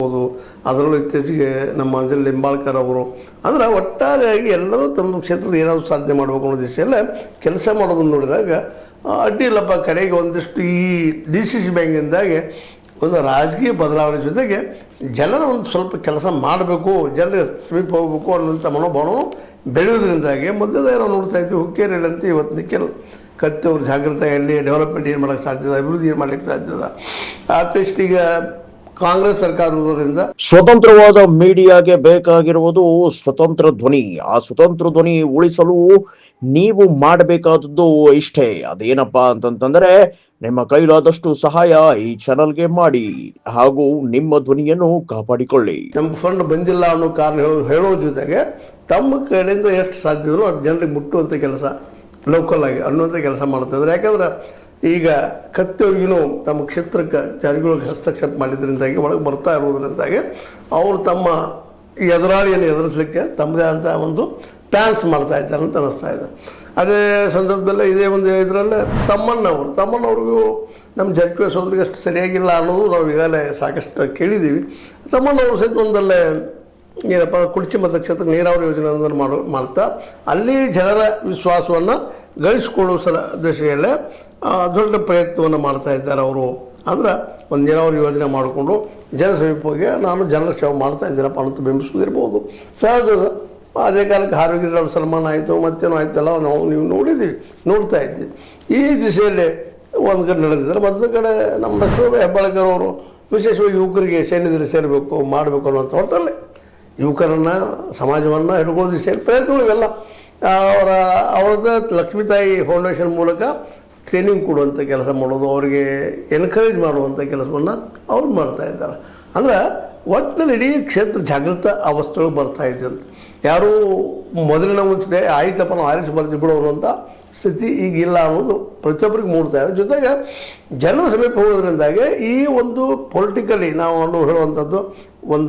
ಅದರಲ್ಲೂ ಇತ್ತೀಚೆಗೆ ನಮ್ಮ ಅಂಜಲಿ ಲಿಂಬಾಳ್ಕರ್ ಅವರು ಅಂದ್ರೆ ಒಟ್ಟಾರೆಯಾಗಿ ಎಲ್ಲರೂ ತಮ್ಮ ಕ್ಷೇತ್ರದ ಏನಾದರೂ ಸಾಧನೆ ಮಾಡಬೇಕು ಅನ್ನೋ ದಿಶೆಯಲ್ಲೇ ಕೆಲಸ ಮಾಡೋದನ್ನು ನೋಡಿದಾಗ ಅಡ್ಡಿ ಇಲ್ಲಪ್ಪ. ಕಡೆಗೆ ಒಂದಿಷ್ಟು ಈ DCC ಬ್ಯಾಂಕಿಂದಾಗೆ ಒಂದು ರಾಜಕೀಯ ಬದಲಾವಣೆ ಜೊತೆಗೆ ಜನರ ಒಂದು ಸ್ವಲ್ಪ ಕೆಲಸ ಮಾಡಬೇಕು, ಜನರಿಗೆ ಸಮೀಪ ಹೋಗಬೇಕು ಅನ್ನೋಂಥ ಮನೋಭಾವನೂ ಬೆಳೆಯೋದ್ರಿಂದಾಗಿ ಮೊದಲೇ ನಾವು ನೋಡ್ತಾ ಇದ್ವಿ. ಹುಕ್ಕೇರಿಯಲ್ಲಿ ಅಂತ ಇವತ್ತು ನಿಖಿಲ್ ಕತ್ತಿ ಅವ್ರ ಜಾಗೃತಿಯಲ್ಲಿ ಡೆವಲಪ್ಮೆಂಟ್ ಏನು ಮಾಡೋಕ್ಕೆ ಸಾಧ್ಯದ, ಅಭಿವೃದ್ಧಿ ಏನು ಮಾಡಲಿಕ್ಕೆ ಸಾಧ್ಯದ. ಅಟ್ಲೀಸ್ಟ್ ಈಗ ಕಾಂಗ್ರೆಸ್ ಸರ್ಕಾರ ಇರೋದ್ರಿಂದ ಸ್ವತಂತ್ರವಾದ ಮೀಡಿಯಾಗೆ ಬೇಕಾಗಿರುವುದು ಸ್ವತಂತ್ರ ಧ್ವನಿ. ಆ ಸ್ವತಂತ್ರ ಧ್ವನಿ ಉಳಿಸಲು ನೀವು ಮಾಡಬೇಕಾದದ್ದು ಇಷ್ಟೇ. ಅದೇನಪ್ಪಾ ಅಂತಂತಂದ್ರೆ ನಿಮ್ಮ ಕೈಲಾದಷ್ಟು ಸಹಾಯ ಈ ಚಾನಲ್ಗೆ ಮಾಡಿ ಹಾಗೂ ನಿಮ್ಮ ಧ್ವನಿಯನ್ನು ಕಾಪಾಡಿಕೊಳ್ಳಿ. ನಮ್ಮ ಫಂಡ್ ಬಂದಿಲ್ಲ ಅನ್ನೋ ಕಾರಣ ಹೇಳೋ ಜೊತೆಗೆ ತಮ್ಮ ಕಡೆಯಿಂದ ಎಷ್ಟು ಸಾಧ್ಯದೋ ಅದು ಜನರಿಗೆ ಮುಟ್ಟುವಂಥ ಕೆಲಸ ಲೋಕಲ್ ಆಗಿ ಅನ್ನುವಂಥ ಕೆಲಸ ಮಾಡ್ತಾಯಿದ್ದಾರೆ. ಯಾಕಂದ್ರೆ ಈಗ ಕತ್ತಿಯವ್ರಿಗೂ ತಮ್ಮ ಕ್ಷೇತ್ರಕ್ಕೆ ಜಾರಿಗಳಿಗೆ ಹಸ್ತಕ್ಷೇಪ ಮಾಡಿದ್ರಿಂದಾಗಿ ಒಳಗೆ ಬರ್ತಾ ಇರೋದ್ರಿಂದಾಗಿ ಅವರು ತಮ್ಮ ಎದುರಾಳಿಯನ್ನು ಎದುರಿಸಲಿಕ್ಕೆ ತಮ್ಮದೇ ಅಂತ ಒಂದು ಪ್ಲ್ಯಾನ್ಸ್ ಮಾಡ್ತಾ ಇದ್ದಾರೆ ಅಂತ ಅನ್ನಿಸ್ತಾ ಇದೆ. ಅದೇ ಸಂದರ್ಭದಲ್ಲೇ ಇದೇ ಒಂದು ಇದರಲ್ಲೇ ತಮ್ಮಣ್ಣವ್ರಿಗೂ ನಮ್ಮ JK ಸೋದರಿಗೆ ಅಷ್ಟು ಸರಿಯಾಗಿಲ್ಲ ಅನ್ನೋದು ನಾವು ಈಗಾಗಲೇ ಸಾಕಷ್ಟು ಕೇಳಿದ್ದೀವಿ. ತಮ್ಮಣ್ಣವರು ಸಹಿತ ಒಂದಲ್ಲೇ ಏನಪ್ಪ ಕುಡ್ಚಿ ಮತಕ್ಷೇತ್ರಕ್ಕೆ ನೀರಾವರಿ ಯೋಜನೆಯನ್ನು ಮಾಡ್ತಾ ಅಲ್ಲಿ ಜನರ ವಿಶ್ವಾಸವನ್ನು ಗಳಿಸಿಕೊಳ್ಳುವ ದಿಶೆಯಲ್ಲೇ ದೊಡ್ಡ ಪ್ರಯತ್ನವನ್ನು ಮಾಡ್ತಾ ಇದ್ದಾರೆ ಅವರು. ಅಂದ್ರೆ ಒಂದು ನೀರಾವರಿ ಯೋಜನೆ ಮಾಡಿಕೊಂಡು ಜನ ಸಮೀಪವಾಗಿ ನಾನು ಜನರ ಸೇವೆ ಮಾಡ್ತಾ ಇದ್ದೀನಪ್ಪ ಅಂತ ಬಿಂಬಿಸೋದಿರ್ಬೋದು, ಸಹಜದ. ಅದೇ ಕಾಲಕ್ಕೆ ಆರೋಗ್ಯ ಸನ್ಮಾನ ಆಯಿತು, ಮತ್ತೇನೋ ಆಯ್ತಲ್ಲ, ನೀವು ನೋಡ್ತಾ ಇದ್ದೀವಿ. ಈ ದಿಶೆಯಲ್ಲಿ ಒಂದು ಕಡೆ ನಡೆದಿದ್ದಾರೆ. ಮತ್ತೊಂದು ಕಡೆ ನಮ್ಮ ಲಕ್ಷ್ಮೀ ಹೆಬ್ಬಾಳ್ಕರ್ ಅವರು ವಿಶೇಷವಾಗಿ ಯುವಕರಿಗೆ ಸೈನ್ಯದಲ್ಲಿ ಸೇರಬೇಕು ಮಾಡಬೇಕು ಅನ್ನೋಂಥ ಹೊರಟಲ್ಲೇ ಯುವಕರನ್ನು ಸಮಾಜವನ್ನು ಹಿಡ್ಕೊಳ್ಳೋ ದಿಶೆಯಲ್ಲಿ ಪ್ರಯತ್ನಗಳು ಇವೆಲ್ಲ ಅವ್ರದ್ದು ಲಕ್ಷ್ಮೀ ತಾಯಿ ಫೌಂಡೇಶನ್ ಮೂಲಕ ಟ್ರೈನಿಂಗ್ ಕೊಡುವಂಥ ಕೆಲಸ ಮಾಡೋದು, ಅವರಿಗೆ ಎನ್ಕರೇಜ್ ಮಾಡುವಂಥ ಕೆಲಸವನ್ನು ಅವ್ರು ಮಾಡ್ತಾ ಇದ್ದಾರೆ. ಅಂದ್ರೆ ಒಟ್ಟಿನಲ್ಲಿ ಇಡೀ ಕ್ಷೇತ್ರ ಜಾಗೃತ ಅವಸ್ಥೆಗಳು ಬರ್ತಾ ಇದೆ ಅಂತ. ಯಾರೂ ಮೊದಲಿನ ಮುಂಚೆ ಆಯ್ತಪ್ಪ ನಾವು ಆರಿಸಿ ಬರ್ತೀವಿ ಬಿಡೋ ಅನ್ನೋಂಥ ಸ್ಥಿತಿ ಈಗಿಲ್ಲ ಅನ್ನೋದು ಪ್ರತಿಯೊಬ್ಬರಿಗೆ ಮೂಡ್ತಾ ಇದೆ. ಜೊತೆಗೆ ಜನರ ಸಮೀಪ ಹೋಗೋದ್ರಿಂದಾಗೆ ಈ ಒಂದು ಪೊಲಿಟಿಕಲಿ ನಾವು ಹೇಳುವಂಥದ್ದು ಒಂದು